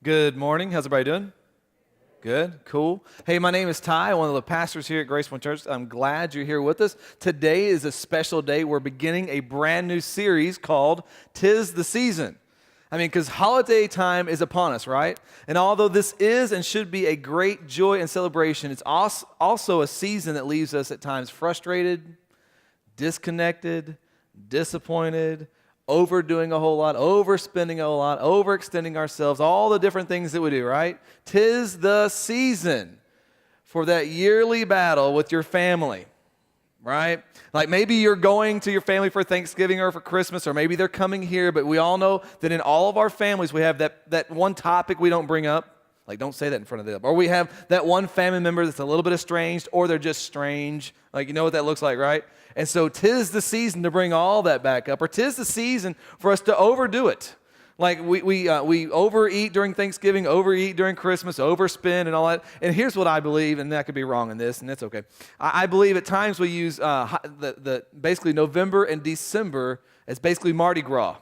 Good morning. How's everybody doing? Good, cool. Hey, my name is Ty, one of the pastors here at Grace Point Church. I'm glad you're here with us. Today is a special day. We're beginning a brand new series called 'Tis the Season. Because holiday time is upon us, right? And although this is and should be a great joy and celebration, it's also a season that leaves us at times frustrated, disconnected, disappointed, overdoing a whole lot, overspending a whole lot, overextending ourselves, all the different things that we do, right? 'Tis the season for that yearly battle with your family, right? Like maybe you're going to your family for Thanksgiving or for Christmas, or maybe they're coming here, but we all know that in all of our families, we have that one topic we don't bring up. Like, don't say that in front of them. Or we have that one family member that's a little bit estranged, or they're just strange. Like, you know what that looks like, right? And so 'tis the season to bring all that back up, or 'tis the season for us to overdo it. Like, we overeat during Thanksgiving, overeat during Christmas, overspend and all that. And here's what I believe, and I could be wrong in this, and that's okay. I believe at times we use basically November and December as basically Mardi Gras.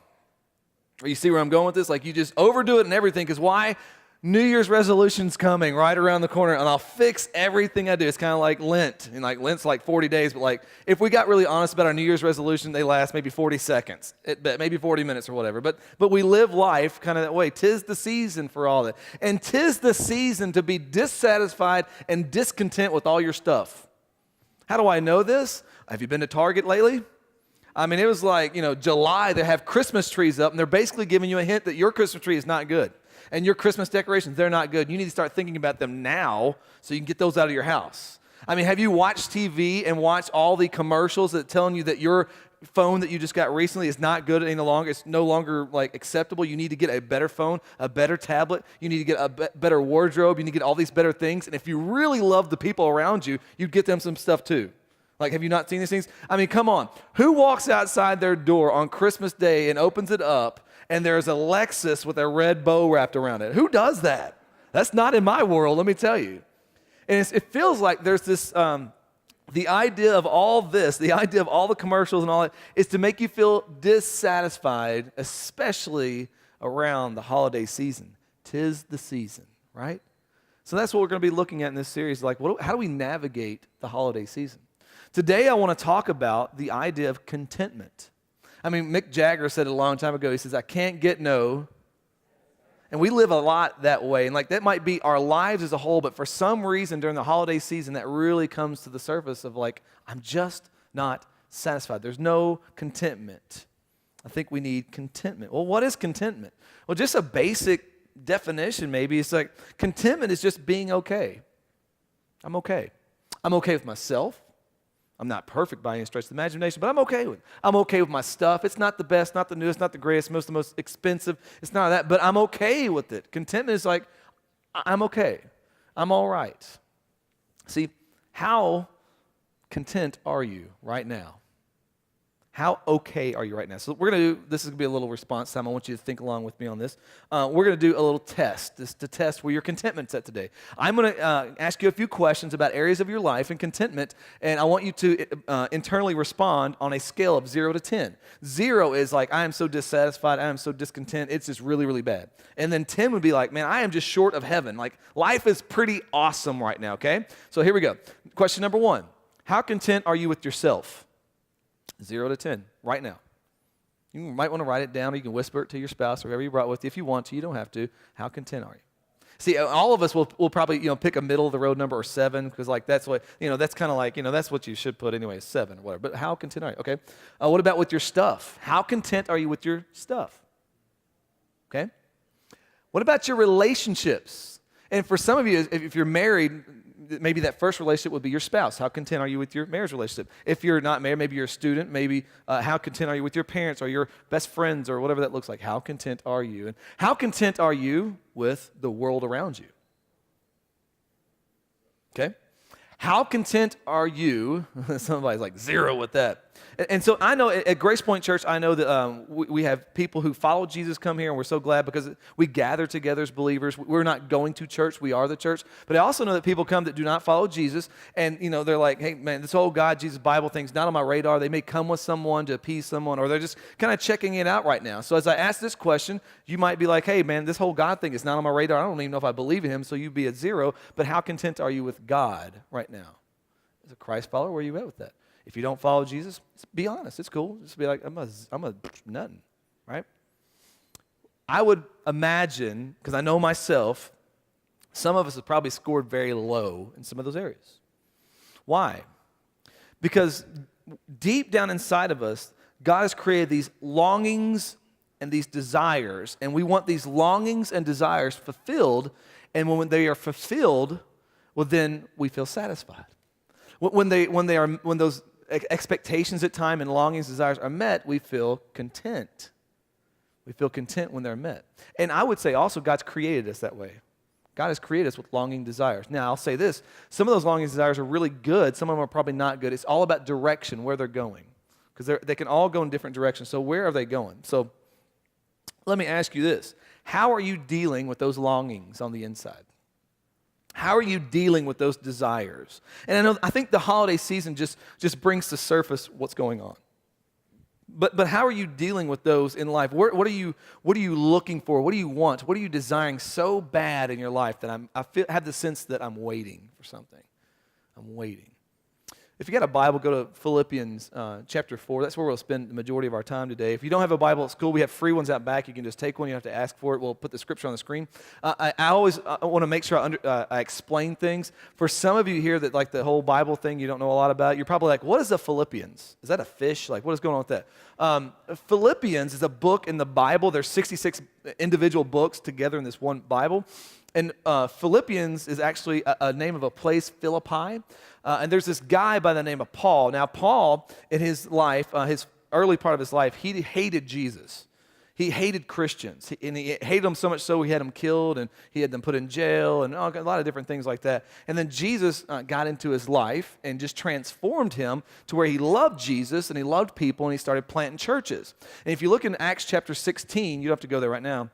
You see where I'm going with this? Like, you just overdo it and everything, because why? New Year's resolution's coming right around the corner, and I'll fix everything I do. It's kind of like Lent, and like Lent's like 40 days, but like if we got really honest about our New Year's resolution, they last maybe 40 seconds, maybe 40 minutes or whatever. But we live life kind of that way. 'Tis the season for all that, and 'tis the season to be dissatisfied and discontent with all your stuff. How do I know this? Have you been to Target lately? It was like, July, they have Christmas trees up, and they're basically giving you a hint that your Christmas tree is not good. And your Christmas decorations, they're not good. You need to start thinking about them now so you can get those out of your house. Have you watched TV and watched all the commercials that telling you that your phone that you just got recently is not good any longer? It's no longer like acceptable. You need to get a better phone, a better tablet. You need to get a better wardrobe. You need to get all these better things. And if you really love the people around you, you'd get them some stuff too. Like, have you not seen these things? Come on. Who walks outside their door on Christmas Day and opens it up and there's a Lexus with a red bow wrapped around it? Who does that? That's not in my world, let me tell you. And it feels like there's this, the idea of all this, the idea of all the commercials and all that, is to make you feel dissatisfied, especially around the holiday season. 'Tis the season, right? So that's what we're going to be looking at in this series. Like, how do we navigate the holiday season? Today, I want to talk about the idea of contentment. Mick Jagger said it a long time ago. He says, I can't get no. And we live a lot that way. And like that might be our lives as a whole, but for some reason during the holiday season, that really comes to the surface of like, I'm just not satisfied. There's no contentment. I think we need contentment. Well, what is contentment? Well, just a basic definition maybe. It's like contentment is just being okay. I'm okay. I'm okay with myself. I'm not perfect by any stretch of the imagination, but I'm okay with it. I'm okay with my stuff. It's not the best, not the newest, not the greatest, the most expensive. It's not that, but I'm okay with it. Contentment is like, I'm okay. I'm all right. See, how content are you right now? How okay are you right now? So this is going to be a little response time. I want you to think along with me on this. We're going to do a little test, to test where your contentment's at today. I'm going to ask you a few questions about areas of your life and contentment, and I want you to internally respond on a scale of 0 to 10. 0 is like, I am so dissatisfied, I am so discontent, it's just really, really bad. And then 10 would be like, man, I am just short of heaven. Like, life is pretty awesome right now, okay? So here we go. Question number 1. How content are you with yourself? 0 to 10, right now. You might want to write it down, or you can whisper it to your spouse or whoever you brought with you if you want to. You don't have to. How content are you? See, all of us will probably pick a middle of the road number or 7, because like that's what that's kind of like that's what you should put anyway, 7 or whatever. But how content are you? Okay. What about with your stuff? How content are you with your stuff? Okay. What about your relationships? And for some of you, if you're married, maybe that first relationship would be your spouse. How content are you with your marriage relationship? If you're not married, maybe you're a student. Maybe how content are you with your parents or your best friends or whatever that looks like? How content are you? And how content are you with the world around you? Okay? How content are you? Somebody's like 0 with that. And so I know at Grace Point Church, I know that we have people who follow Jesus come here, and we're so glad because we gather together as believers. We're not going to church. We are the church. But I also know that people come that do not follow Jesus, and, they're like, hey, man, this whole God, Jesus, Bible thing's not on my radar. They may come with someone to appease someone, or they're just kind of checking it out right now. So as I ask this question, you might be like, hey, man, this whole God thing is not on my radar. I don't even know if I believe in him, so you'd be at 0. But how content are you with God right now? As a Christ follower, where are you at with that? If you don't follow Jesus, be honest. It's cool. Just be like, I'm a nothing, right? I would imagine, because I know myself, some of us have probably scored very low in some of those areas. Why? Because deep down inside of us, God has created these longings and these desires, and we want these longings and desires fulfilled, and when they are fulfilled, well, then we feel satisfied. When those expectations at time and longings, desires are met, we feel content. We feel content when they're met. And I would say also God's created us that way. God has created us with longing desires. Now, I'll say this. Some of those longing desires are really good. Some of them are probably not good. It's all about direction, where they're going. Because they can all go in different directions. So where are they going? So let me ask you this. How are you dealing with those longings on the inside? How are you dealing with those desires? And I think the holiday season just brings to surface what's going on. But how are you dealing with those in life? What are you looking for? What do you want? What are you desiring so bad in your life that have the sense that I'm waiting for something? I'm waiting. If you got a Bible, go to Philippians chapter 4. That's where we'll spend the majority of our time today. If you don't have a Bible at school, we have free ones out back. You can just take one. You don't have to ask for it. We'll put the scripture on the screen. I always want to make sure I explain things. For some of you here that like the whole Bible thing, you don't know a lot about, you're probably like, what is a Philippians? Is that a fish? Like, what is going on with that? Philippians is a book in the Bible. There's 66 individual books together in this one Bible. And Philippians is actually a name of a place, Philippi. And there's this guy by the name of Paul. Now, Paul, in his life, his early part of his life, he hated Jesus. He hated Christians. And he hated them so much so he had them killed, and he had them put in jail, and a lot of different things like that. And then Jesus got into his life and just transformed him to where he loved Jesus, and he loved people, and he started planting churches. And if you look in Acts chapter 16, you don't have to go there right now.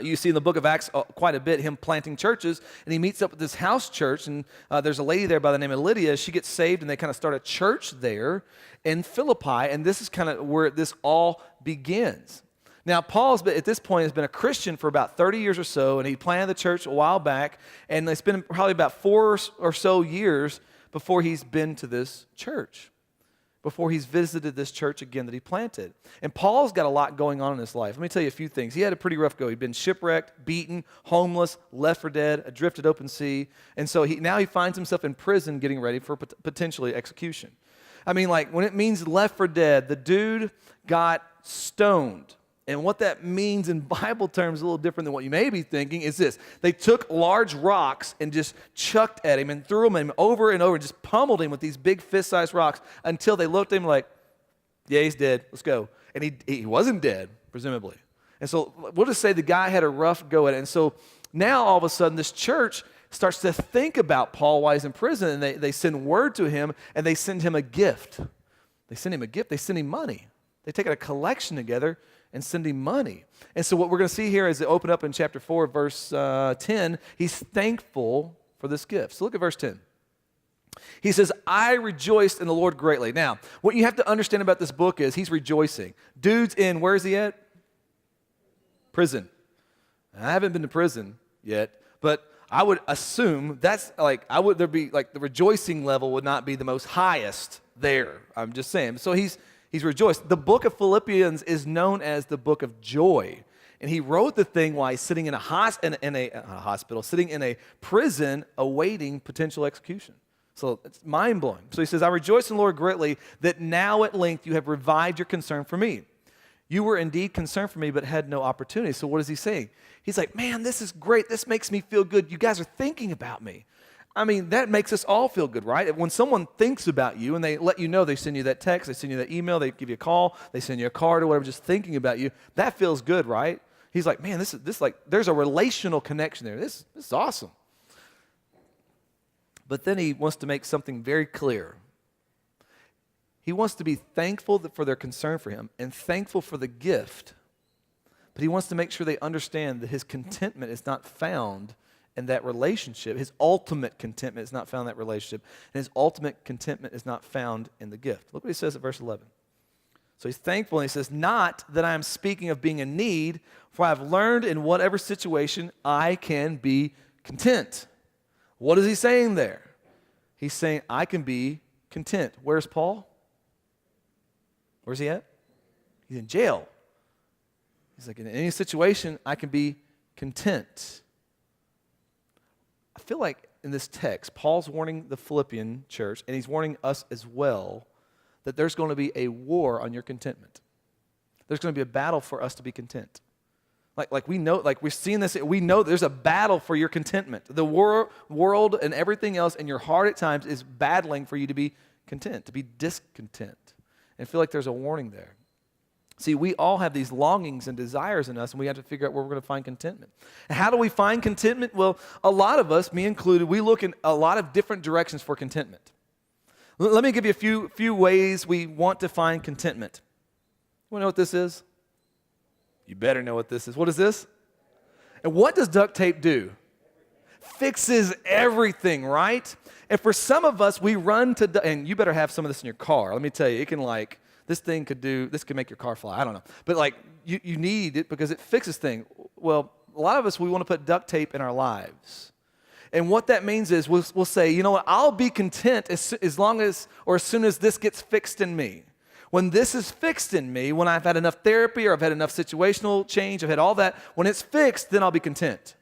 You see in the book of Acts quite a bit him planting churches, and he meets up with this house church, and there's a lady there by the name of Lydia. She gets saved, and they kind of start a church there in Philippi, and this is kind of where this all begins. Now, Paul's at this point has been a Christian for about 30 years or so, and he planted the church a while back, and it's been probably about 4 or so years before he's been to this church, before he's visited this church again that he planted. And Paul's got a lot going on in his life. Let me tell you a few things. He had a pretty rough go. He'd been shipwrecked, beaten, homeless, left for dead, adrift at open sea. And so now he finds himself in prison getting ready for potentially execution. I mean, like, when it means left for dead, the dude got stoned. And what that means in Bible terms, a little different than what you may be thinking, is this. They took large rocks and just chucked at him and threw them at him over and over and just pummeled him with these big fist-sized rocks until they looked at him like, yeah, he's dead. Let's go. And he wasn't dead, presumably. And so we'll just say the guy had a rough go at it. And so now all of a sudden this church starts to think about Paul while he's in prison, and they send word to him, and they send him a gift. They send him a gift. They send him money. They take out a collection together and send him money. And so what we're going to see here is it open up in chapter 4, verse 10. He's thankful for this gift. So look at verse 10. He says, I rejoiced in the Lord greatly. Now, what you have to understand about this book is he's rejoicing. Dude's in, where is he at? Prison. I haven't been to prison yet, but I would assume that's like, there'd be like the rejoicing level would not be the most highest there. I'm just saying. So he's rejoiced. The book of Philippians is known as the book of joy. And he wrote the thing while he's sitting in a hospital, sitting in a prison awaiting potential execution. So it's mind-blowing. So he says, I rejoice in the Lord greatly that now at length you have revived your concern for me. You were indeed concerned for me, but had no opportunity. So what is he saying? He's like, man, this is great. This makes me feel good. You guys are thinking about me. I mean, that makes us all feel good, right? When someone thinks about you and they let you know, they send you that text, they send you that email, they give you a call, they send you a card or whatever, just thinking about you, that feels good, right? He's like, man, this like, there's a relational connection there. This is awesome. But then he wants to make something very clear. He wants to be thankful for their concern for him and thankful for the gift. But he wants to make sure they understand that his contentment is not found in that relationship. His ultimate contentment is not found in that relationship. And his ultimate contentment is not found in the gift. Look what he says at verse 11. So he's thankful, and he says, not that I am speaking of being in need, for I have learned in whatever situation I can be content. What is he saying there? He's saying, I can be content. Where's Paul? Where's he at? He's in jail. He's like, in any situation, I can be content. I feel like in this text, Paul's warning the Philippian church, and he's warning us as well, that there's going to be a war on your contentment. There's going to be a battle for us to be content. Like we know, like we're seeing this, we know there's a battle for your contentment. The world and everything else in your heart at times is battling for you to be content, to be discontent. And I feel like there's a warning there. See, we all have these longings and desires in us, and we have to figure out where we're going to find contentment. And how do we find contentment? Well, a lot of us, me included, we look in a lot of different directions for contentment. Let me give you a few ways we want to find contentment. You want to know what this is? You better know what this is. What is this? And what does duct tape do? Fixes everything, right? And for some of us, we run to, and you better have some of this in your car. Let me tell you, it can this could make your car fly. I don't know. But you need it because it fixes things. Well, a lot of us, we want to put duct tape in our lives. And what that means is we'll say, you know what, I'll be content as long as, or as soon as this gets fixed in me. When this is fixed in me, when I've had enough therapy or I've had enough situational change, I've had all that, when it's fixed, then I'll be content.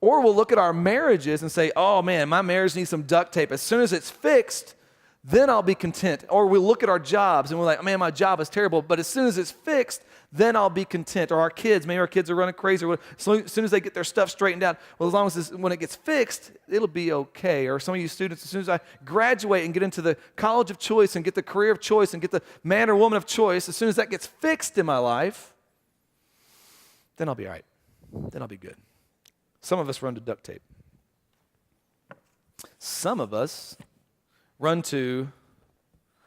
Or we'll look at our marriages and say, oh man, my marriage needs some duct tape. As soon as it's fixed, then I'll be content. Or we'll look at our jobs and we're like, man, my job is terrible, but as soon as it's fixed, then I'll be content. Or our kids, maybe our kids are running crazy. So as soon as they get their stuff straightened out, well, as long as when it gets fixed, it'll be okay. Or some of you students, as soon as I graduate and get into the college of choice and get the career of choice and get the man or woman of choice, as soon as that gets fixed in my life, then I'll be all right. Then I'll be good. Some of us run to duct tape. Some of us run to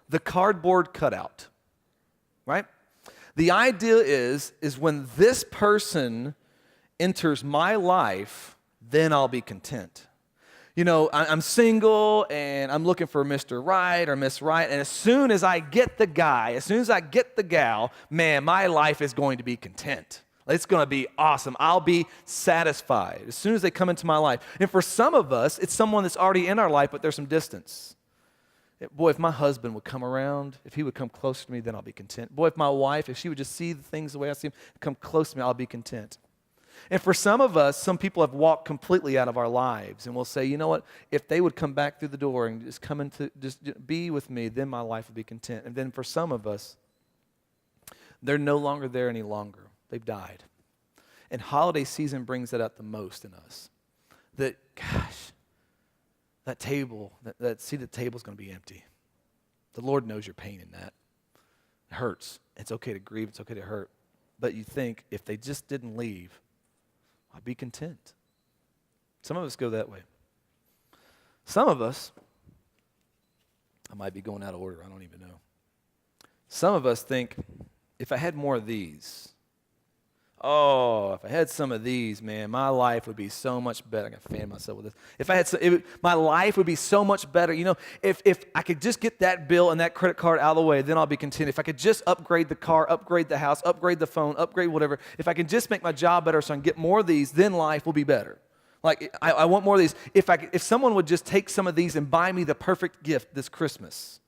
the cardboard cutout, right? The idea is when this person enters my life, then I'll be content. You know, I'm single and I'm looking for Mr. Right or Miss Right, and as soon as I get the guy, as soon as I get the gal, man, my life is going to be content. It's going to be awesome. I'll be satisfied as soon as they come into my life. And for some of us, it's someone that's already in our life, but there's some distance. Boy, if my husband would come around, if he would come closer to me, then I'll be content. Boy, if my wife, if she would just see the things the way I see them, come close to me, I'll be content. And for some of us, some people have walked completely out of our lives, and we'll say, you know what, if they would come back through the door and just come into, just be with me, then my life would be content. And then for some of us, they're no longer there any longer. They've died. And holiday season brings that out the most in us. That, gosh, that table, that seat at the table is going to be empty. The Lord knows your pain in that. It hurts. It's okay to grieve. It's okay to hurt. But you think, if they just didn't leave, I'd be content. Some of us go that way. Some of us, I might be going out of order. I don't even know. Some of us think, if I had more of these, if I had some of these, man, my life would be so much better. I'm going to fan myself with this. If I had my life would be so much better. You know, if I could just get that bill and that credit card out of the way, then I'll be content. If I could just upgrade the car, upgrade the house, upgrade the phone, upgrade whatever. If I can just make my job better so I can get more of these, then life will be better. Like, I want more of these. If someone would just take some of these and buy me the perfect gift this Christmas,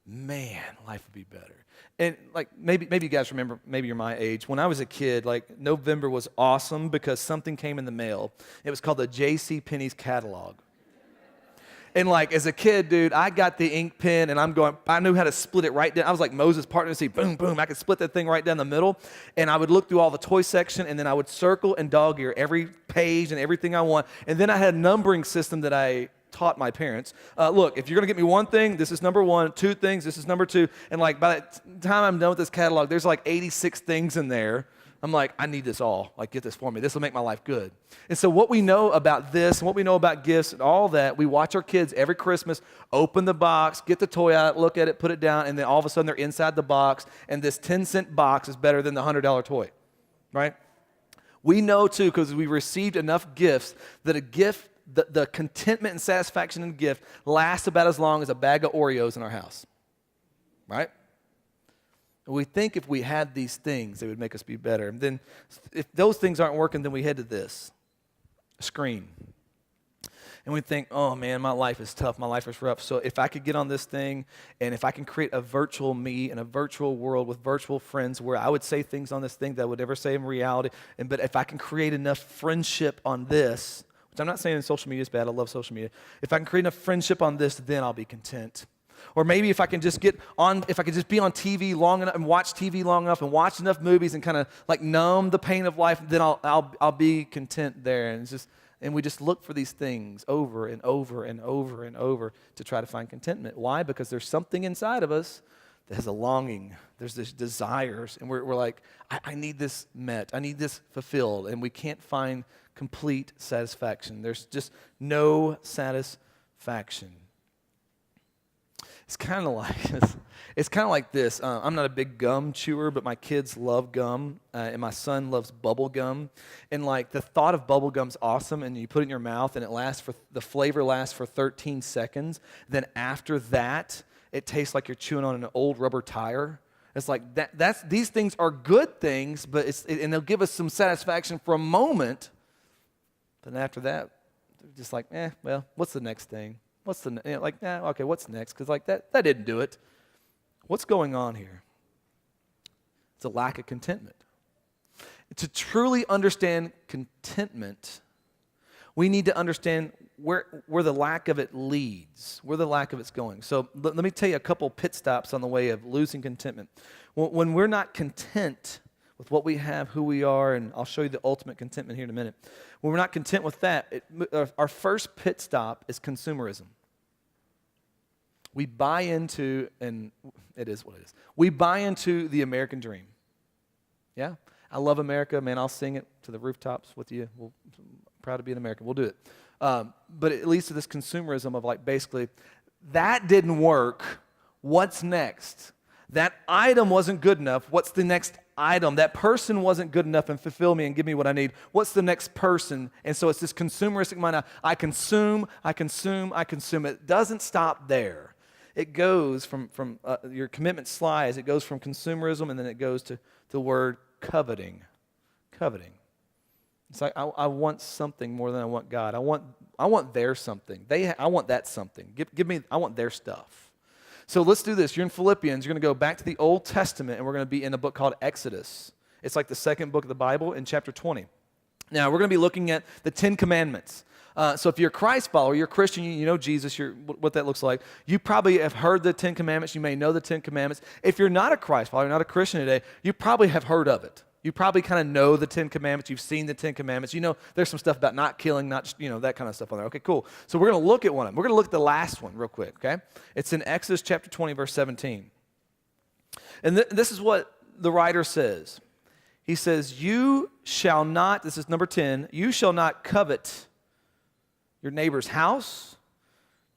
man, life would be better. And like maybe you guys remember, maybe you're my age. When I was a kid, like November was awesome because something came in the mail. It was called the J.C. Penney's catalog. And like as a kid, dude, I got the ink pen and I knew how to split it right down. I was like Moses parting the sea, boom, boom. I could split that thing right down the middle. And I would look through all the toy section and then I would circle and dog ear every page and everything I want. And then I had a numbering system that I taught my parents. Look, if you're going to get me one thing, this is number one. Two things, this is number two. And like by the time I'm done with this catalog, there's like 86 things in there. I'm like, I need this all. Like, get this for me. This will make my life good. And so what we know about this and what we know about gifts and all that, we watch our kids every Christmas open the box, get the toy out, look at it, put it down, and then all of a sudden they're inside the box, and this 10-cent box is better than the $100 toy, right? We know, too, because we received enough gifts, that a gift, the contentment and satisfaction in a gift lasts about as long as a bag of Oreos in our house, right? We think if we had these things, they would make us be better. And then if those things aren't working, then we head to this, a screen. And we think, oh man, my life is tough, my life is rough. So if I could get on this thing, and if I can create a virtual me in a virtual world with virtual friends where I would say things on this thing that I would never say in reality, but if I can create enough friendship on this, which I'm not saying social media is bad, I love social media. If I can create enough friendship on this, then I'll be content. Or maybe if I can just be on TV long enough and watch TV long enough and watch enough movies and kind of like numb the pain of life, then I'll be content there. And we just look for these things over and over and over and over to try to find contentment. Why? Because there's something inside of us that has a longing. There's this desires, and we're like, I need this met. I need this fulfilled, and we can't find complete satisfaction. There's just no satisfaction. It's kind of like this. I'm not a big gum chewer, but my kids love gum, and my son loves bubble gum. And like the thought of bubble gum's awesome, and you put it in your mouth, and the flavor lasts for 13 seconds. Then after that, it tastes like you're chewing on an old rubber tire. It's like these things are good things, and they'll give us some satisfaction for a moment. But after that, they're just like, well, what's the next thing? What's next? Because like that didn't do it. What's going on here? It's a lack of contentment. To truly understand contentment, we need to understand where the lack of it leads, where the lack of it's going. So let me tell you a couple pit stops on the way of losing contentment. When we're not content with what we have, who we are, and I'll show you the ultimate contentment here in a minute. When we're not content with that, our first pit stop is consumerism. We buy into, and it is what it is, we buy into the American dream. Yeah? I love America. Man, I'll sing it to the rooftops with you. I'm proud to be an American. We'll do it. But it leads to this consumerism of like basically, that didn't work. What's next? That item wasn't good enough. What's the next item? That person wasn't good enough and fulfill me and give me what I need. What's the next person? And so it's this consumeristic mind. I consume. It doesn't stop there. It goes from your commitment slides. It goes from consumerism, and then it goes to the word coveting. Coveting. It's like I want something more than I want God. I want their something. I want that something. Give me. I want their stuff. So let's do this. You're in Philippians. You're going to go back to the Old Testament, and we're going to be in a book called Exodus. It's like the second book of the Bible in chapter 20. Now, we're going to be looking at the 10 Commandments. So if you're a Christ follower, you're a Christian, you know Jesus, what that looks like. You probably have heard the 10 Commandments. You may know the 10 Commandments. If you're not a Christ follower, not a Christian today, you probably have heard of it. You probably kind of know the 10 Commandments. You've seen the 10 Commandments. You know there's some stuff about not killing, that kind of stuff on there. Okay, cool. So we're going to look at one of them. We're going to look at the last one real quick, okay? It's in Exodus chapter 20, verse 17. And this is what the writer says. He says, you shall not, this is number 10, you shall not covet your neighbor's house.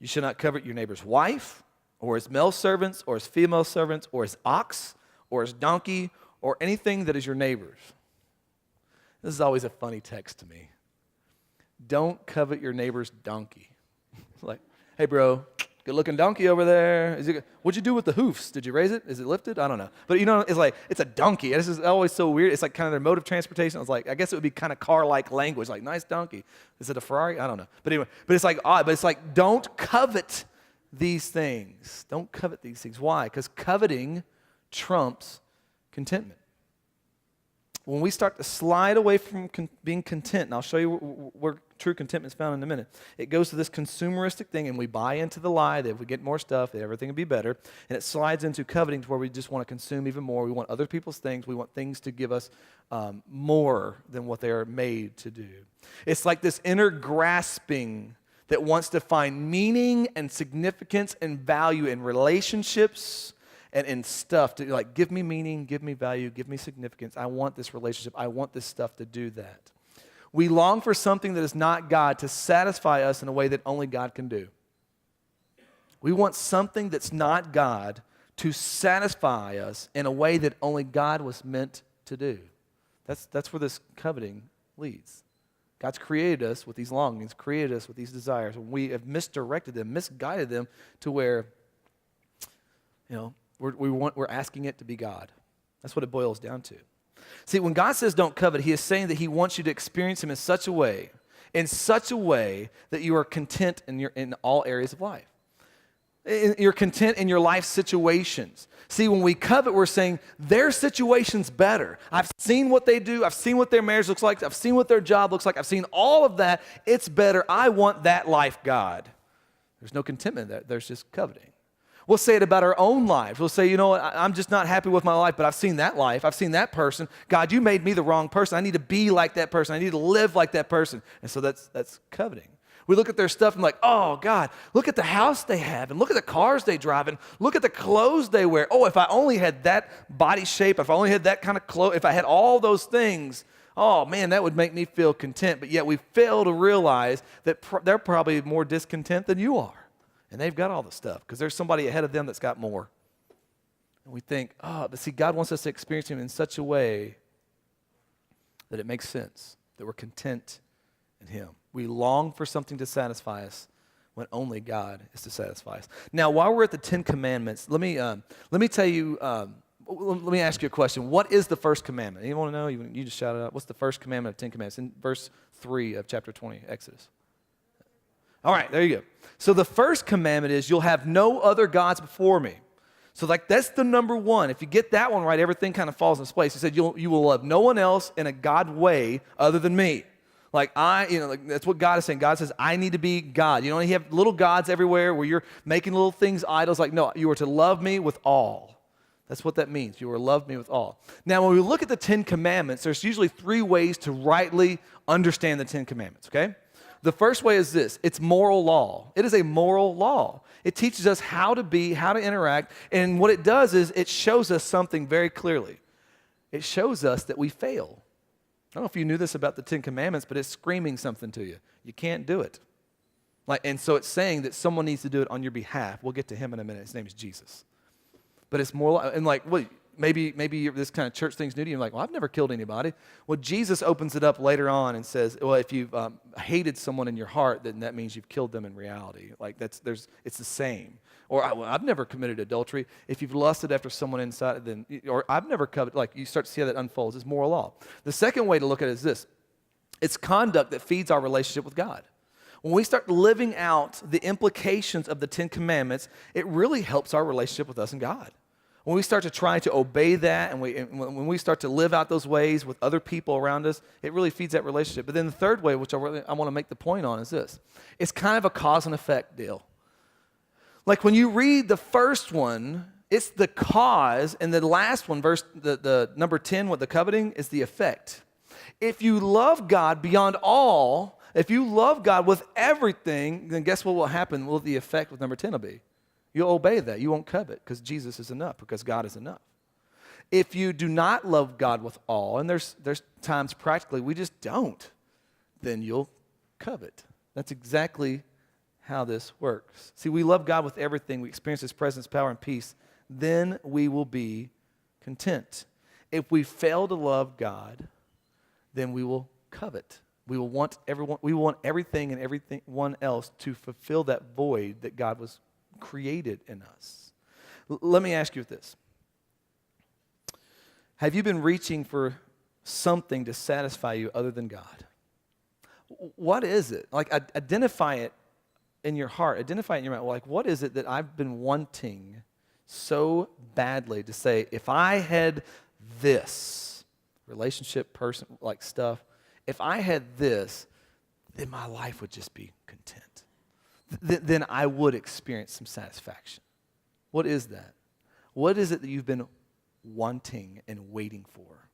You shall not covet your neighbor's wife, or his male servants, or his female servants, or his ox, or his donkey, or anything that is your neighbor's. This is always a funny text to me. Don't covet your neighbor's donkey. Like, hey bro, good looking donkey over there. What'd you do with the hoofs? Did you raise it? Is it lifted? I don't know. But it's like, it's a donkey. This is always so weird. It's like kind of their mode of transportation. I was like, I guess it would be kind of car-like language, like nice donkey. Is it a Ferrari? I don't know. But anyway, it's like odd. But it's like, don't covet these things. Don't covet these things. Why? Because coveting trumps contentment. When we start to slide away from being content, and I'll show you where true contentment is found in a minute, it goes to this consumeristic thing, and we buy into the lie that if we get more stuff, that everything will be better, and it slides into coveting to where we just want to consume even more. We want other people's things. We want things to give us more than what they are made to do. It's like this inner grasping that wants to find meaning and significance and value in relationships and stuff to like give me meaning, give me value, give me significance. I want this relationship. I want this stuff to do that. We long for something that is not God to satisfy us in a way that only God can do. We want something that's not God to satisfy us in a way that only God was meant to do. That's where this coveting leads. God's created us with these longings, created us with these desires, and we have misdirected them, misguided them to where, we're asking it to be God. That's what it boils down to. See, when God says don't covet, he is saying that he wants you to experience him in such a way that you are content in all areas of life. You're content in your life situations. See, when we covet, we're saying their situation's better. I've seen what they do. I've seen what their marriage looks like. I've seen what their job looks like. I've seen all of that. It's better. I want that life, God. There's no contentment there. There's just coveting. We'll say it about our own lives. We'll say, you know what, I'm just not happy with my life, but I've seen that life. I've seen that person. God, you made me the wrong person. I need to be like that person. I need to live like that person. And so that's coveting. We look at their stuff and like, oh, God, look at the house they have, and look at the cars they drive, and look at the clothes they wear. Oh, if I only had that body shape, if I only had that kind of clothes, if I had all those things, oh, man, that would make me feel content. But yet we fail to realize that they're probably more discontent than you are. And they've got all the stuff because there's somebody ahead of them that's got more. And we think, but see, God wants us to experience him in such a way that it makes sense, that we're content in him. We long for something to satisfy us when only God is to satisfy us. Now, while we're at the Ten Commandments, let me tell you, let me ask you a question. What is the first commandment? You want to know? You just shout it out. What's the first commandment of 10 Commandments? In verse 3 of chapter 20, Exodus. All right, there you go. So the first commandment is you'll have no other gods before me. So that's the number one. If you get that one right, everything kind of falls into place. He said you will love no one else in a God way other than me. That's what God is saying. God says, I need to be God. You have little gods everywhere where you're making little things idols. Like, no, you are to love me with all. That's what that means. You are to love me with all. Now, when we look at the 10 Commandments, there's usually 3 ways to rightly understand the 10 Commandments, okay? The first way is this. It's moral law. It is a moral law. It teaches us how to be, how to interact, and what it does is it shows us something very clearly. It shows us that we fail. I don't know if you knew this about the 10 Commandments, but it's screaming something to you. You can't do it. And so it's saying that someone needs to do it on your behalf. We'll get to him in a minute. His name is Jesus. But it's moral, and maybe this kind of church thing's new to you. You're like, well, I've never killed anybody. Well, Jesus opens it up later on and says, well, if you've hated someone in your heart, then that means you've killed them in reality. It's the same. Or I've never committed adultery. If you've lusted after someone inside, or I've never coveted. You start to see how that unfolds. It's moral law. The second way to look at it is this: it's conduct that feeds our relationship with God. When we start living out the implications of the 10 Commandments, it really helps our relationship with us and God. When we start to try to obey that, and when we start to live out those ways with other people around us, it really feeds that relationship. But then the third way, which I want to make the point on, is this: it's kind of a cause and effect deal. Like when you read the first one, it's the cause, and the last one, the number 10 with the coveting, is the effect. If you love God beyond all, if you love God with everything, then guess what will happen? Well, the effect with number 10 will be, you'll obey that. You won't covet because Jesus is enough, because God is enough. If you do not love God with all, and there's times practically we just don't, then you'll covet. That's exactly how this works. See, we love God with everything. We experience his presence, power, and peace. Then we will be content. If we fail to love God, then we will covet. We will want everything and everyone else to fulfill that void that God was created in us. Let me ask you this. Have you been reaching for something to satisfy you other than God? What is it? Identify it in your heart. Identify it in your mind. What is it that I've been wanting so badly to say, if I had this relationship, person, stuff, if I had this, then my life would just be content. Then I would experience some satisfaction. What is that? What is it that you've been wanting and waiting for?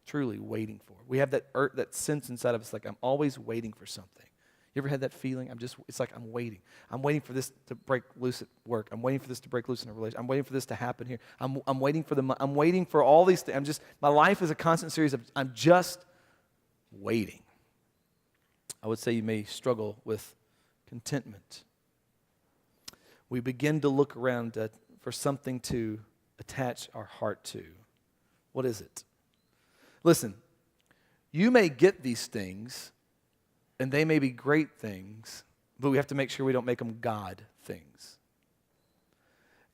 Truly waiting for. We have that sense inside of us, I'm always waiting for something. You You ever had that feeling? It's like I'm waiting. I'm waiting for this to break loose at work. I'm waiting for this to break loose in a relationship. I'm waiting for this to happen here. I'm waiting I'm waiting for all these things. My life is a constant series of, I'm just waiting. I would say you may struggle with contentment. We begin to look around for something to attach our heart to. What is it? Listen, you may get these things, and they may be great things, but we have to make sure we don't make them God things.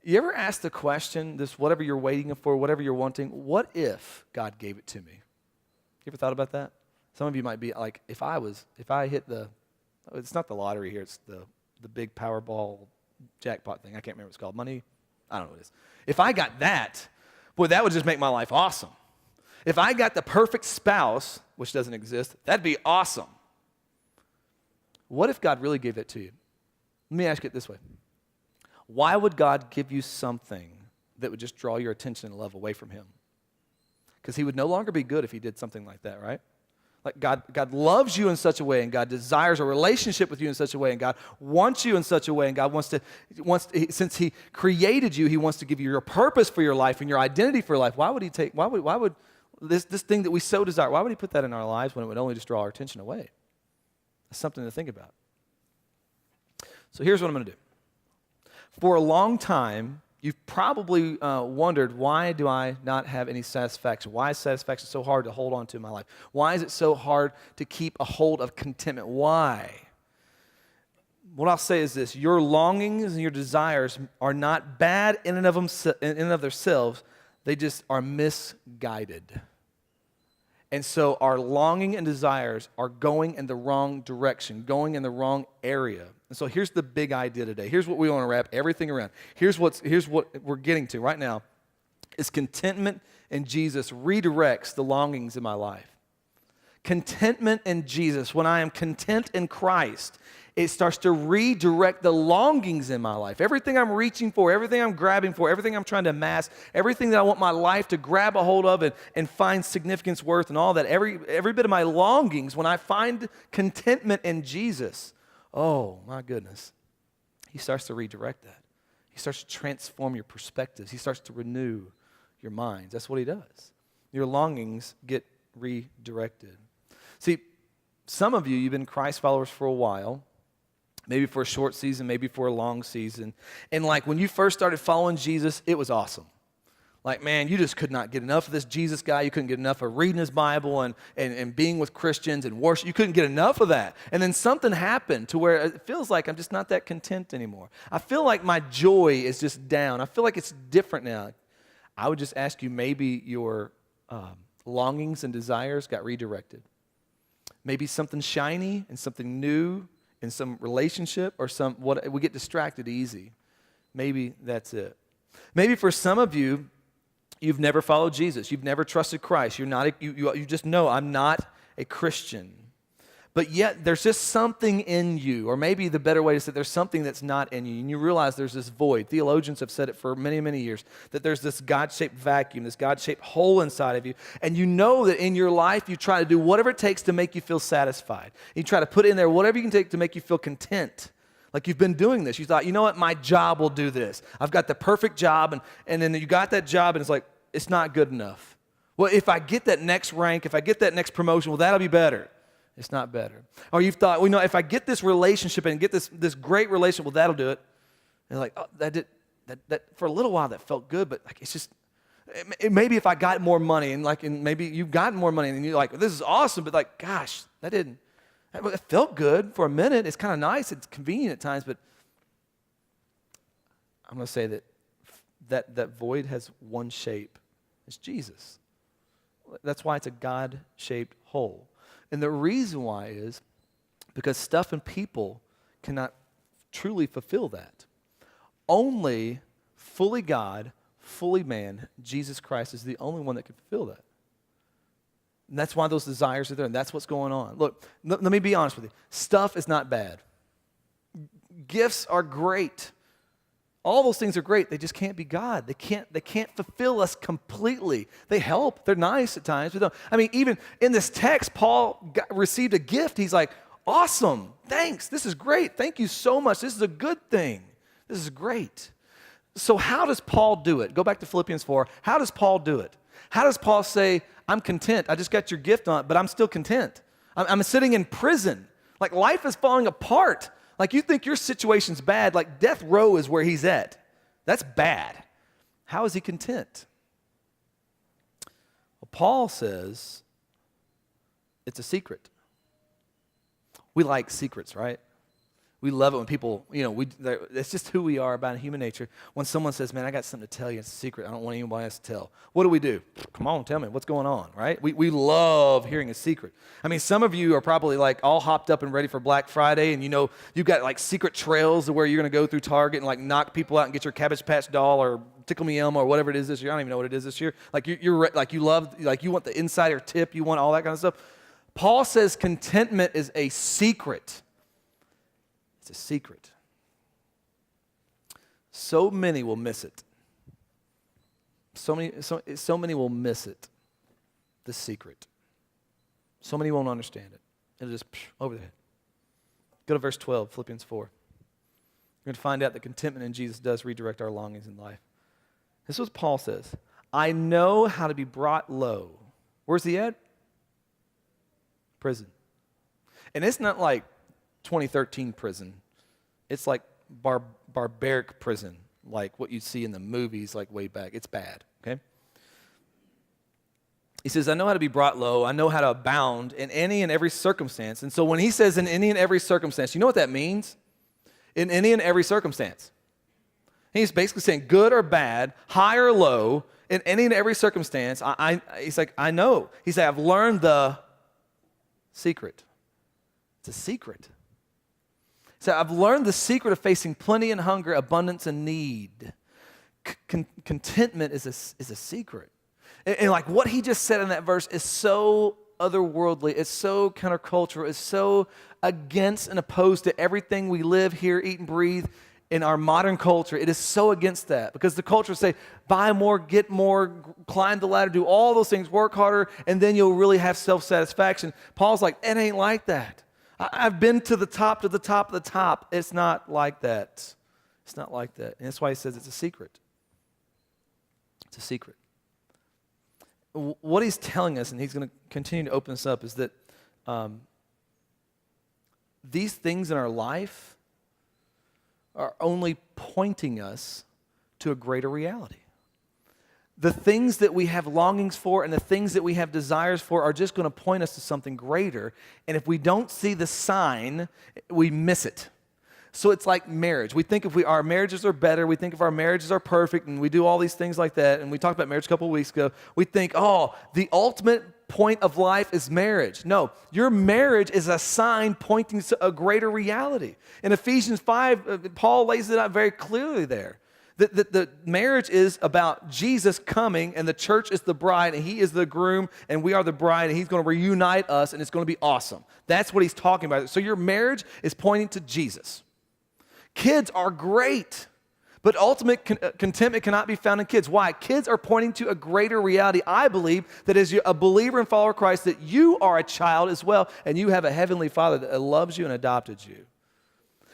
You ever ask the question, this whatever you're waiting for, whatever you're wanting, what if God gave it to me? You ever thought about that? Some of you might be like, if I hit it's not the lottery here, it's the big Powerball jackpot thing. I can't remember what it's called. Money? I don't know what it is. If I got that, boy, that would just make my life awesome. If I got the perfect spouse, which doesn't exist, that'd be awesome. What if God really gave that to you? Let me ask it this way. Why would God give you something that would just draw your attention and love away from him? Because he would no longer be good if he did something like that, right? Like God loves you in such a way, and God desires a relationship with you in such a way, and God wants you in such a way, and God since he created you, he wants to give you your purpose for your life and your identity for your life. Why would this thing that we so desire, why would he put that in our lives when it would only just draw our attention away? That's something to think about. So here's what I'm going to do. For a long time, you've probably wondered, why do I not have any satisfaction? Why is satisfaction so hard to hold on to in my life? Why is it so hard to keep a hold of contentment? Why? What I'll say is this: your longings and your desires are not bad in and of themselves. They just are misguided. And so our longing and desires are going in the wrong direction, going in the wrong area. And so here's the big idea today. Here's what we want to wrap everything around. Here's what we're getting to right now is contentment in Jesus redirects the longings in my life. Contentment in Jesus, when I am content in Christ, it starts to redirect the longings in my life. Everything I'm reaching for, everything I'm grabbing for, everything I'm trying to amass, everything that I want my life to grab a hold of and find significance worth and all that, every bit of my longings, when I find contentment in Jesus, oh my goodness, he starts to redirect that. He starts to transform your perspectives. He starts to renew your minds. That's what he does. Your longings get redirected. See, some of you've been Christ followers for a while, maybe for a short season, maybe for a long season. And like when you first started following Jesus, it was awesome. Like, man, you just could not get enough of this Jesus guy. You couldn't get enough of reading his Bible and being with Christians and worship. You couldn't get enough of that. And then something happened to where it feels like I'm just not that content anymore. I feel like my joy is just down. I feel like it's different now. I would just ask you, maybe your longings and desires got redirected. Maybe something shiny and something new in some relationship or we get distracted easy. Maybe that's it. Maybe for some of you, you've never followed Jesus. You've never trusted Christ. You just know I'm not a Christian. But yet there's just something in you, or maybe the better way to say it, there's something that's not in you, and you realize there's this void. Theologians have said it for many, many years, that there's this God-shaped vacuum, this God-shaped hole inside of you, and you know that in your life you try to do whatever it takes to make you feel satisfied. You try to put in there whatever you can take to make you feel content. Like you've been doing this. You thought, you know what, my job will do this. I've got the perfect job, and then you got that job, and it's like, it's not good enough. Well, if I get that next rank, if I get that next promotion, well, that'll be better. It's not better. Or you've thought, well, if I get this relationship and get this great relationship, well, that'll do it. And like, oh, that for a little while that felt good, but like it's just maybe if I got more money and maybe you've gotten more money and you're like, this is awesome, but like, gosh, it felt good for a minute. It's kind of nice. It's convenient at times, but I'm going to say that void has one shape. It's Jesus. That's why it's a God-shaped hole. And the reason why is because stuff and people cannot truly fulfill that. Only fully God, fully man, Jesus Christ is the only one that can fulfill that. And that's why those desires are there, and that's what's going on. Look, let me be honest with you. Stuff is not bad. Gifts are great. All those things are great. They just can't be God. They can't fulfill us completely. They help. They're nice at times. But I mean, even in this text, Paul received a gift. He's like, Awesome. Thanks. This is great. Thank you so much. This is a good thing. This is great. So how does Paul do it? Go back to Philippians 4. How does Paul do it? How does Paul say, I'm content. I just got your gift on it, but I'm still content. I'm sitting in prison. Like life is falling apart. Like you think your situation's bad. Like death row is where he's at. That's bad. How is he content? Well, Paul says it's a secret. We like secrets, right? We love it when people, it's just who we are about human nature. When someone says, man, I got something to tell you, it's a secret, I don't want anybody else to tell. What do? Come on, tell me, what's going on, right? We love hearing a secret. I mean, some of you are probably like all hopped up and ready for Black Friday, and you've got like secret trails where you're going to go through Target and like knock people out and get your Cabbage Patch doll or Tickle Me Elmo or whatever it is this year. I don't even know what it is this year. Like you want the insider tip, you want all that kind of stuff. Paul says contentment is a secret. It's a secret. So many will miss it. So many will miss it. The secret. So many won't understand it. It'll just over the head. Go to verse 12, Philippians 4. You're going to find out that contentment in Jesus does redirect our longings in life. This is what Paul says. I know how to be brought low. Where's he at? Prison. And it's not like 2013 prison. It's like barbaric prison, like what you see in the movies like way back. It's bad, okay? He says, I know how to be brought low. I know how to abound in any and every circumstance. And so when he says in any and every circumstance, you know what that means? In any and every circumstance. He's basically saying good or bad, high or low, in any and every circumstance. He's like, I know. He said, I've learned the secret. It's a secret. So I've learned the secret of facing plenty and hunger, abundance and need. Contentment is a secret. And like what he just said in that verse is so otherworldly. It's so countercultural. It's so against and opposed to everything we live, hear, eat, and breathe in our modern culture. It is so against that because the culture say, buy more, get more, climb the ladder, do all those things, work harder, and then you'll really have self-satisfaction. Paul's like, it ain't like that. I've been to the top, to the top, of the top. It's not like that. It's not like that. And that's why he says it's a secret. It's a secret. What he's telling us, and he's going to continue to open this up, is that these things in our life are only pointing us to a greater reality. The things that we have longings for and the things that we have desires for are just going to point us to something greater. And if we don't see the sign, we miss it. So it's like marriage. We think if our marriages are better, we think if our marriages are perfect, and we do all these things like that, and we talked about marriage a couple of weeks ago, we think, the ultimate point of life is marriage. No, your marriage is a sign pointing to a greater reality. In Ephesians 5, Paul lays it out very clearly there. The marriage is about Jesus coming, and the church is the bride, and he is the groom, and we are the bride, and he's going to reunite us, and it's going to be awesome. That's what he's talking about. So your marriage is pointing to Jesus. Kids are great, but ultimate contentment cannot be found in kids. Why? Kids are pointing to a greater reality. I believe that as a believer and follower of Christ, that you are a child as well, and you have a heavenly Father that loves you and adopted you.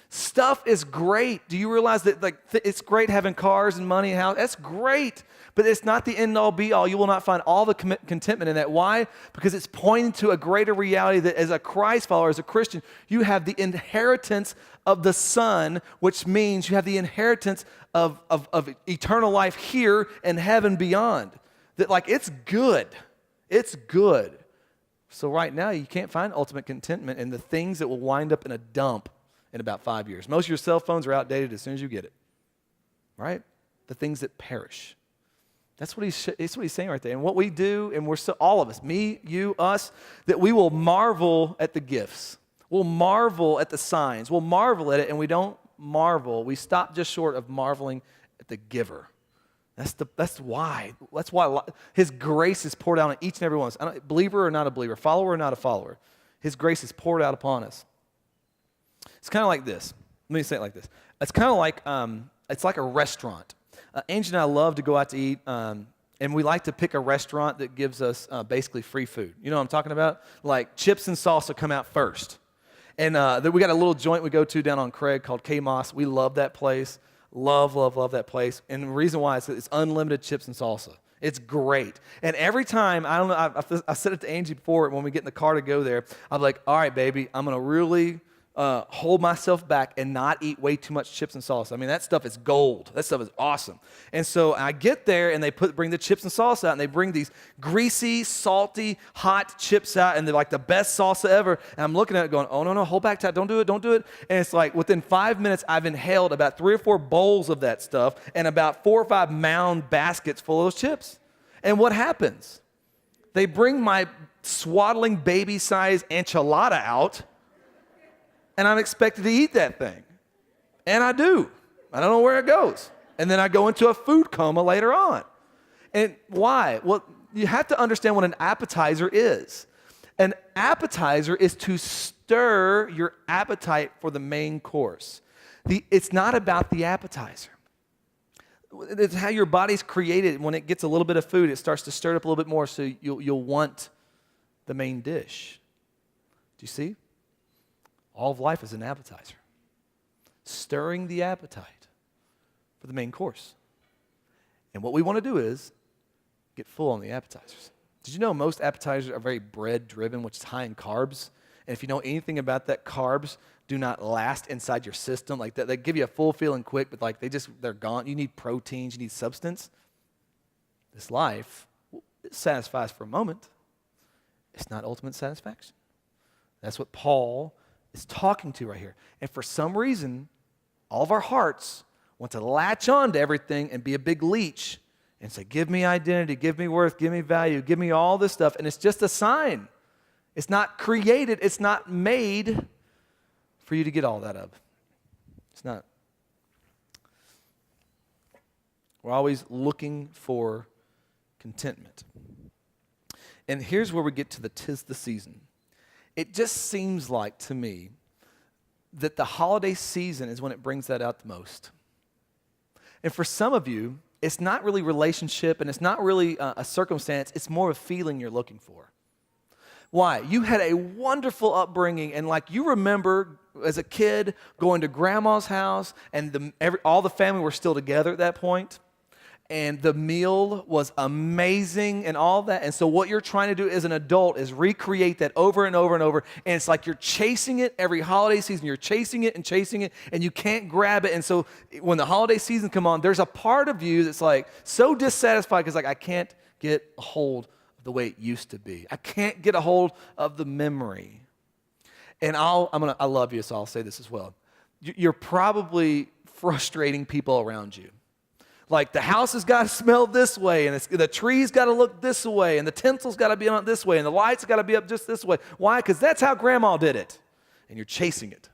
Stuff is great. Do you realize that it's great having cars and money and house? That's great, but it's not the end-all, be-all. You will not find all the contentment in that. Why? Because it's pointing to a greater reality that as a Christ follower, as a Christian, you have the inheritance of the Son, which means you have the inheritance of eternal life here and heaven beyond. That it's good. It's good. So right now, you can't find ultimate contentment in the things that will wind up in a dump in about 5 years. Most of your cell phones are outdated as soon as you get it, right? The things that perish. That's what he's saying right there. And what we do, and all of us, me, you, us, that we will marvel at the gifts. We'll marvel at the signs. We'll marvel at it, and we don't marvel. We stop just short of marveling at the giver. That's why his grace is poured out on each and every one of us. Believer or not a believer, follower or not a follower. His grace is poured out upon us. It's kind of like this. Let me say it like this. It's kind of like, it's like a restaurant. Angie and I love to go out to eat, and we like to pick a restaurant that gives us basically free food. You know what I'm talking about? Like chips and salsa come out first. And we got a little joint we go to down on Craig called K-Moss. We love that place. Love, love, love that place. And the reason why is it's unlimited chips and salsa. It's great. And every time, I don't know, I said it to Angie before when we get in the car to go there, I'm like, all right, baby, I'm going to really hold myself back and not eat way too much chips and salsa. I mean, that stuff is gold. That stuff is awesome. And so I get there, and they bring the chips and salsa out, and they bring these greasy, salty, hot chips out, and they're like the best salsa ever. And I'm looking at it going, oh, no, hold back, Tad. Don't do it, don't do it. And it's like within 5 minutes, I've inhaled about 3 or 4 bowls of that stuff and about 4 or 5 mound baskets full of those chips. And what happens? They bring my swaddling baby-sized enchilada out, and I'm expected to eat that thing. And I do. I don't know where it goes. And then I go into a food coma later on. And why? Well, you have to understand what an appetizer is. An appetizer is to stir your appetite for the main course. It's not about the appetizer. It's how your body's created. When it gets a little bit of food, it starts to stir it up a little bit more, so you'll want the main dish. Do you see? All of life is an appetizer. Stirring the appetite for the main course. And what we want to do is get full on the appetizers. Did you know most appetizers are very bread-driven, which is high in carbs? And if you know anything about that, carbs do not last inside your system. Like that, they give you a full feeling quick, but like they're gone. You need proteins, you need substance. This life, it satisfies for a moment. It's not ultimate satisfaction. That's what Paul is talking to right here. And for some reason, all of our hearts want to latch on to everything and be a big leech and say, give me identity, give me worth, give me value, give me all this stuff. And it's just a sign. It's not created. It's not made for you to get all that of. It's not. We're always looking for contentment. And here's where we get to the 'tis the season. It just seems like to me that the holiday season is when it brings that out the most. And for some of you, it's not really relationship and it's not really a circumstance. It's more of a feeling you're looking for. Why? You had a wonderful upbringing, and like you remember as a kid going to grandma's house, and all the family were still together at that point. And the meal was amazing and all that. And so what you're trying to do as an adult is recreate that over and over and over. And it's like you're chasing it every holiday season. You're chasing it, and you can't grab it. And so when the holiday season come on, there's a part of you that's like so dissatisfied because like I can't get a hold of the way it used to be. I can't get a hold of the memory. And I love you, so I'll say this as well. You're probably frustrating people around you. Like the house has got to smell this way, and the tree's got to look this way, and the tinsel's got to be on this way, and the lights got to be up just this way. Why? Because that's how grandma did it. And you're chasing it.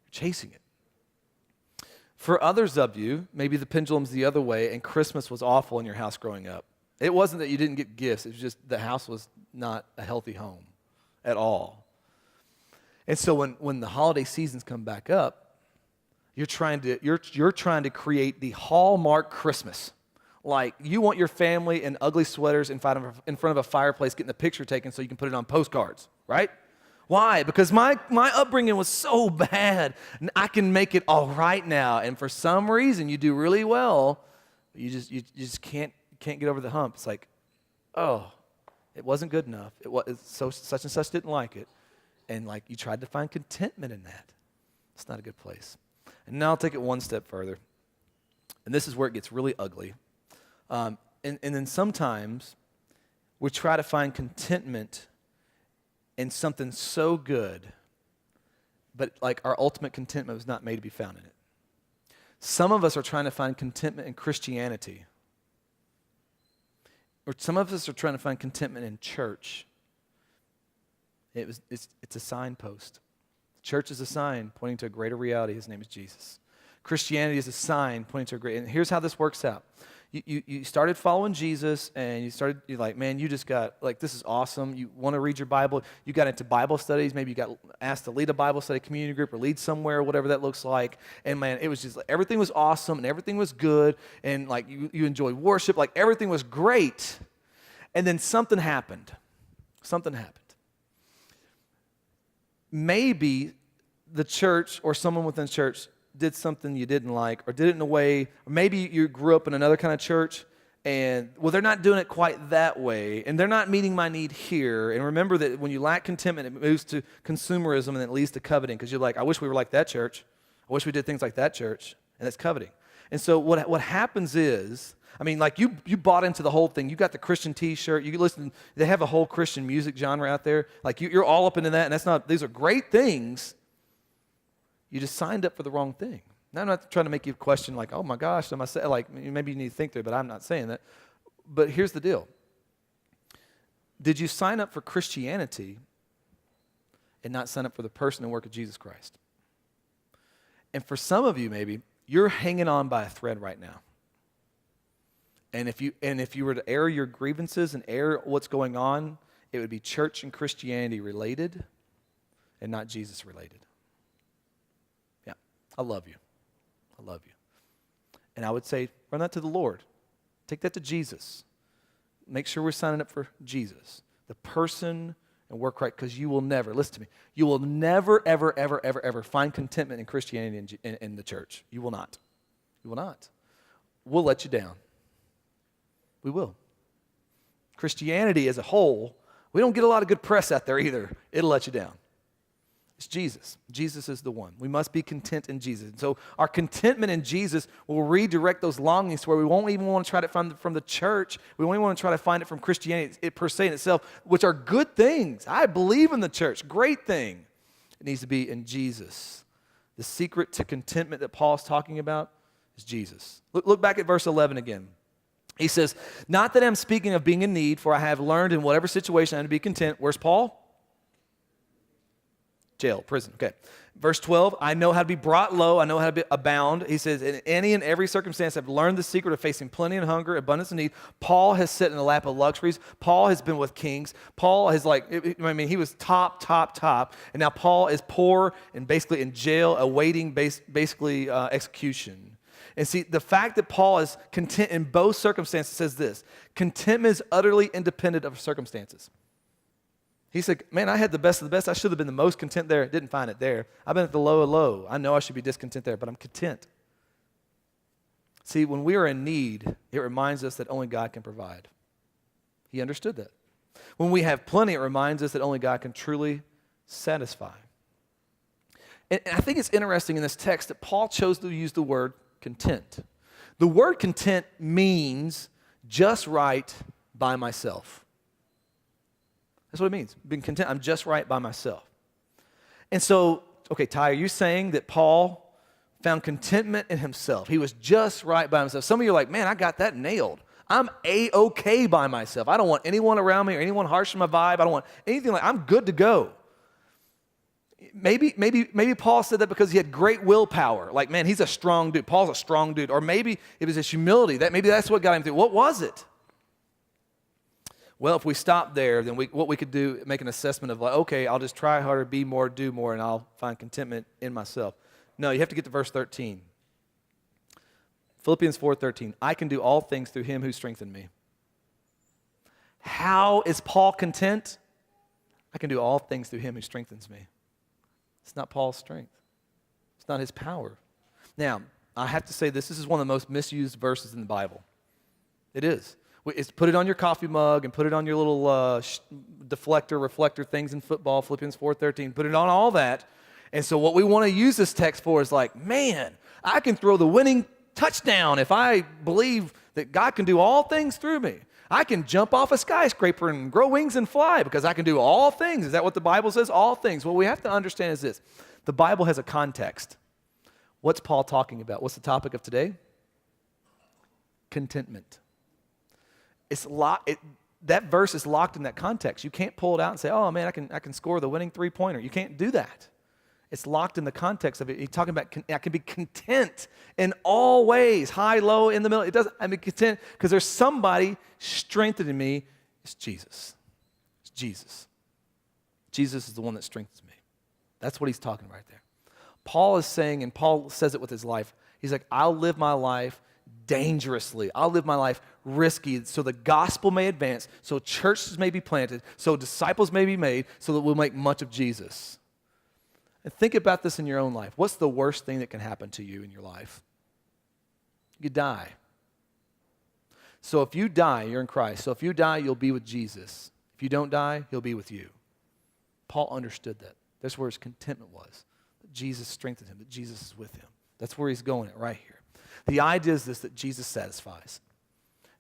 You're chasing it. For others of you, maybe the pendulum's the other way, and Christmas was awful in your house growing up. It wasn't that you didn't get gifts. It was just the house was not a healthy home at all. And so when the holiday seasons come back up, you're trying to create the hallmark Christmas. Like you want your family in ugly sweaters in front of a fireplace getting a picture taken so you can put it on postcards, right? Why? Because my upbringing was so bad. I can make it all right now. And for some reason you do really well, but you just can't get over the hump. It's like, oh, it wasn't good enough. Such and such didn't like it. And like you tried to find contentment in that. It's not a good place. And now I'll take it one step further. And this is where it gets really ugly. And then sometimes we try to find contentment in something so good, but like our ultimate contentment was not made to be found in it. Some of us are trying to find contentment in Christianity. Or some of us are trying to find contentment in church. It's a signpost. Church is a sign pointing to a greater reality. His name is Jesus. Christianity is a sign pointing to a great. And here's how this works out. You started following Jesus, and you're like, man, you just got, like, this is awesome. You want to read your Bible. You got into Bible studies. Maybe you got asked to lead a Bible study community group or lead somewhere, whatever that looks like. And, man, it was just, like, everything was awesome, and everything was good, and, like, you enjoyed worship. Like, everything was great. And then something happened. Maybe the church or someone within the church did something you didn't like, or did it in a way, or maybe you grew up in another kind of church, and, well, they're not doing it quite that way, and they're not meeting my need here. And remember that when you lack contentment, it moves to consumerism, and then it leads to coveting, because you're like, I wish we were like that church. I wish we did things like that church, and that's coveting. And so what happens is, I mean, like you bought into the whole thing. You got the Christian T-shirt. You listen. They have a whole Christian music genre out there. Like you're all up into that, and that's not. These are great things. You just signed up for the wrong thing. Now I'm not trying to make you question like, oh my gosh, am I saying like maybe you need to think there, but I'm not saying that. But here's the deal. Did you sign up for Christianity and not sign up for the person and work of Jesus Christ? And for some of you, maybe you're hanging on by a thread right now. And if you were to air your grievances and air what's going on, it would be church and Christianity related and not Jesus related. Yeah, I love you. I love you. And I would say, run that to the Lord. Take that to Jesus. Make sure we're signing up for Jesus, the person and work right, because you will never, listen to me, you will never, ever, ever, ever, ever find contentment in Christianity in the church. You will not. You will not. We'll let you down. We will. Christianity as a whole, we don't get a lot of good press out there either. It'll let you down. It's Jesus. Jesus is the one. We must be content in Jesus. And so our contentment in Jesus will redirect those longings to where we won't even want to try to find it from the church. We won't even want to try to find it from Christianity per se in itself, which are good things. I believe in the church. Great thing. It needs to be in Jesus. The secret to contentment that Paul's talking about is Jesus. Look back at verse 11 again. He says, not that I'm speaking of being in need, for I have learned in whatever situation I am to be content. Where's Paul? Jail, prison, okay. Verse 12, I know how to be brought low. I know how to abound. He says, in any and every circumstance, I've learned the secret of facing plenty and hunger, abundance and need. Paul has sat in the lap of luxuries. Paul has been with kings. Paul has he was top. And now Paul is poor and basically in jail, awaiting basically execution. And see, the fact that Paul is content in both circumstances says this: contentment is utterly independent of circumstances. He said, man, I had the best of the best. I should have been the most content there. Didn't find it there. I've been at the low of low. I know I should be discontent there, but I'm content. See, when we are in need, it reminds us that only God can provide. He understood that. When we have plenty, it reminds us that only God can truly satisfy. And I think it's interesting in this text that Paul chose to use the word content. The word content means just right by myself. That's what it means. Being content, I'm just right by myself. And so, okay, Ty, are you saying that Paul found contentment in himself? He was just right by himself. Some of you are like, man, I got that nailed. I'm A-okay by myself. I don't want anyone around me or anyone harsh in my vibe. I don't want anything I'm good to go. Maybe Paul said that because he had great willpower. Like, man, he's a strong dude. Paul's a strong dude. Or maybe it was his humility. Maybe that's what got him through. What was it? Well, if we stop there, then what we could do, make an assessment of like, okay, I'll just try harder, be more, do more, and I'll find contentment in myself. No, you have to get to verse 13. Philippians 4:13. I can do all things through him who strengthened me. How is Paul content? I can do all things through him who strengthens me. It's not Paul's strength. It's not his power. Now, I have to say this is one of the most misused verses in the Bible. It is. It's put it on your coffee mug and put it on your little deflector, reflector things in football, Philippians 4:13. Put it on all that. And so what we want to use this text for is like, man, I can throw the winning touchdown if I believe that God can do all things through me. I can jump off a skyscraper and grow wings and fly because I can do all things. Is that what the Bible says? All things. What we have to understand is this. The Bible has a context. What's Paul talking about? What's the topic of today? Contentment. That verse is locked in that context. You can't pull it out and say, oh man, I can score the winning three-pointer. You can't do that. It's locked in the context of it. He's talking about I can be content in all ways, high, low, in the middle. I'm content because there's somebody strengthening me. It's Jesus. It's Jesus. Jesus is the one that strengthens me. That's what he's talking right there. Paul is saying, and Paul says it with his life, he's like, I'll live my life dangerously. I'll live my life risky so the gospel may advance, so churches may be planted, so disciples may be made, so that we'll make much of Jesus. And think about this in your own life. What's the worst thing that can happen to you in your life? You die. So if you die, you're in Christ. So if you die, you'll be with Jesus. If you don't die, he'll be with you. Paul understood that. That's where his contentment was. That Jesus strengthened him, that Jesus is with him. That's where he's going at right here. The idea is this, that Jesus satisfies.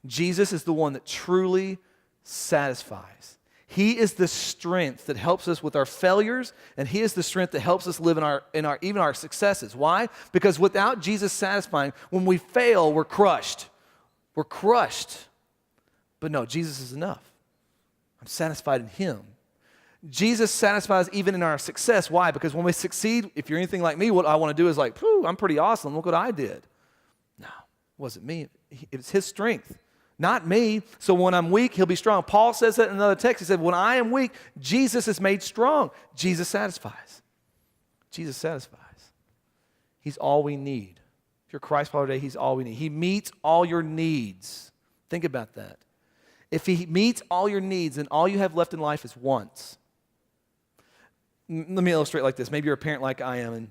Jesus is the one that truly satisfies. He is the strength that helps us with our failures, and he is the strength that helps us live in our even our successes. Why? Because without Jesus satisfying, when we fail, we're crushed. We're crushed. But no, Jesus is enough. I'm satisfied in him. Jesus satisfies even in our success. Why? Because when we succeed, if you're anything like me, what I want to do is like, "Phew, I'm pretty awesome. Look what I did." No, it wasn't me. It was his strength. Not me. So when I'm weak, he'll be strong. Paul says that in another text. He said, when I am weak, Jesus is made strong. Jesus satisfies. Jesus satisfies. He's all we need. If you're Christ follower today, he's all we need. He meets all your needs. Think about that. If he meets all your needs, then all you have left in life is wants. Let me illustrate like this. Maybe you're a parent like I am, and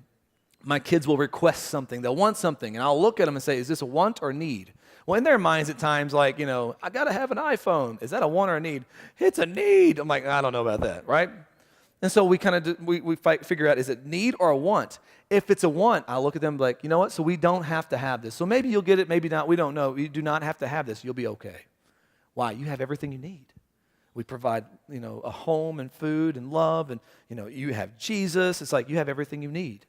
my kids will request something. They'll want something, and I'll look at them and say, is this a want or need? Well, in their minds at times, like, I got to have an iPhone. Is that a want or a need? It's a need. I'm like, I don't know about that, right? And so we kind of figure out, is it need or a want? If it's a want, I'll look at them like, you know what? So we don't have to have this. So maybe you'll get it, maybe not. We don't know. You do not have to have this. You'll be okay. Why? You have everything you need. We provide, a home and food and love, and, you have Jesus. It's like you have everything you need.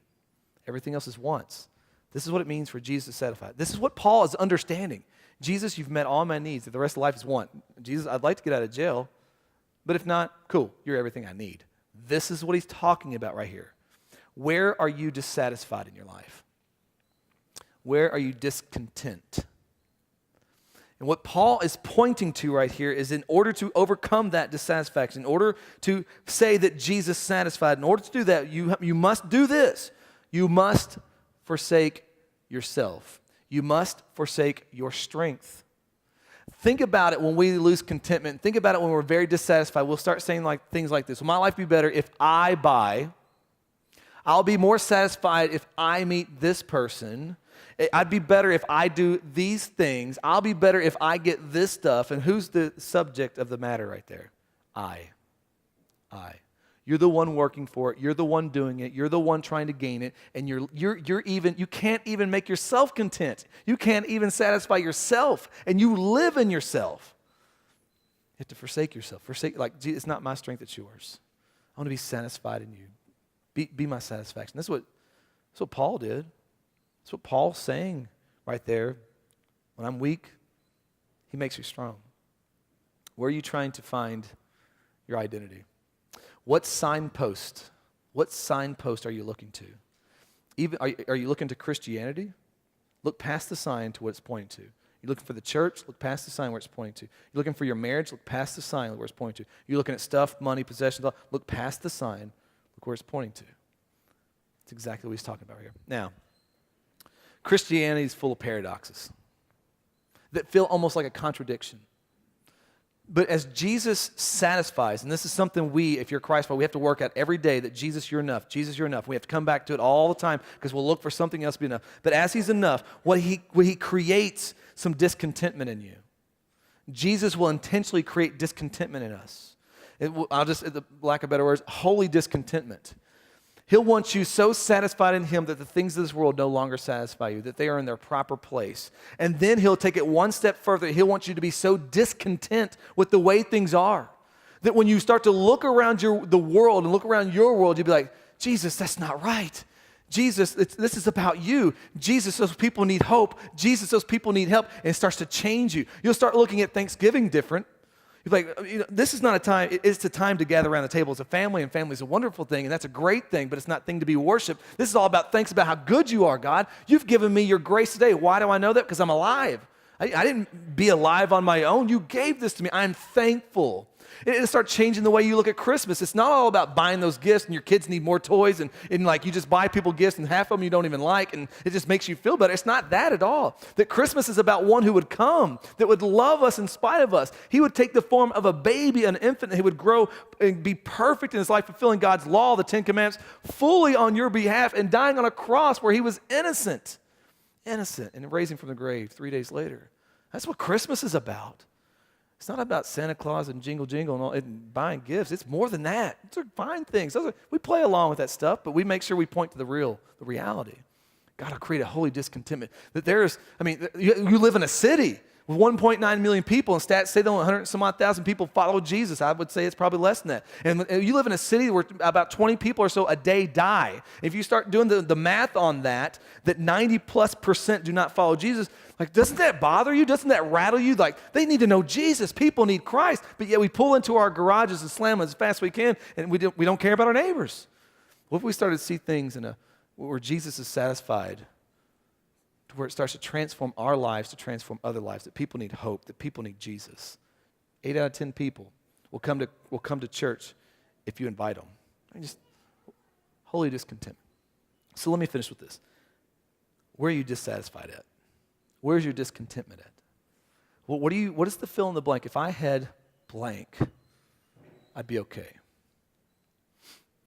Everything else is wants. This is what it means for Jesus to satisfy. This is what Paul is understanding. Jesus, you've met all my needs. If the rest of life is want. Jesus, I'd like to get out of jail, but if not, cool. You're everything I need. This is what he's talking about right here. Where are you dissatisfied in your life? Where are you discontent? And what Paul is pointing to right here is in order to overcome that dissatisfaction, in order to say that Jesus satisfied, in order to do that, you must do this. You must forsake yourself. You must forsake your strength. Think about it when we lose contentment. Think about it when we're very dissatisfied. We'll start saying things like this. Will my life be better if I buy? I'll be more satisfied if I meet this person. I'd be better if I do these things. I'll be better if I get this stuff. And who's the subject of the matter right there? I. You're the one working for it. You're the one doing it. You're the one trying to gain it. And you can't even make yourself content. You can't even satisfy yourself. And you live in yourself. You have to forsake yourself. It's not my strength, it's yours. I want to be satisfied in you. Be my satisfaction. That's what Paul did. That's what Paul's saying right there. When I'm weak, he makes me strong. Where are you trying to find your identity? What signpost are you looking to? Are you looking to Christianity? Look past the sign to what it's pointing to. You're looking for the church? Look past the sign where it's pointing to. You're looking for your marriage? Look past the sign where it's pointing to. You're looking at stuff, money, possessions? Look past the sign. Look where it's pointing to. That's exactly what he's talking about here. Now, Christianity is full of paradoxes that feel almost like a contradiction. But as Jesus satisfies, and this is something if you're Christ, we have to work out every day that Jesus, you're enough. Jesus, you're enough. We have to come back to it all the time because we'll look for something else to be enough. But as he's enough, he creates some discontentment in you. Jesus will intentionally create discontentment in us. The lack of better words, holy discontentment. He'll want you so satisfied in him that the things of this world no longer satisfy you, that they are in their proper place. And then he'll take it one step further. He'll want you to be so discontent with the way things are that when you start to look around the world and look around your world, you'll be like, Jesus, that's not right. Jesus, this is about you. Jesus, those people need hope. Jesus, those people need help. And it starts to change you. You'll start looking at Thanksgiving different. You're like, this is not a time, it's a time to gather around the table as a family, and family is a wonderful thing, and that's a great thing, but it's not a thing to be worshiped. This is all about thanks about how good you are, God. You've given me your grace today. Why do I know that? Because I'm alive. I didn't be alive on my own. You gave this to me. I'm thankful. It'll start changing the way you look at Christmas. It's not all about buying those gifts and your kids need more toys and like you just buy people gifts and half of them you don't even like and it just makes you feel better. It's not that at all. That Christmas is about one who would come, that would love us in spite of us. He would take the form of a baby, an infant, and he would grow and be perfect in his life, fulfilling God's law, the 10 Commandments, fully on your behalf and dying on a cross where he was innocent, and raising from the grave 3 days later. That's what Christmas is about. It's not about Santa Claus and jingle jingle and all and buying gifts. It's more than that. Those are fine things. We play along with that stuff, but we make sure we point to the reality. God will create a holy discontentment. That you live in a city with 1.9 million people, and stats say that only 100 some odd thousand people follow Jesus. I would say it's probably less than that. And you live in a city where about 20 people or so a day die. If you start doing the math on that 90+% do not follow Jesus, like, doesn't that bother you? Doesn't that rattle you? Like, they need to know Jesus. People need Christ. But yet we pull into our garages and slam as fast as we can, and we don't care about our neighbors. What if we started to see things where Jesus is satisfied, to where it starts to transform our lives, to transform other lives, that people need hope, that people need Jesus? 8 out of 10 people will come to church if you invite them. Just holy discontentment. So let me finish with this. Where are you dissatisfied at? Where's your discontentment at? What is the fill in the blank? If I had blank, I'd be okay.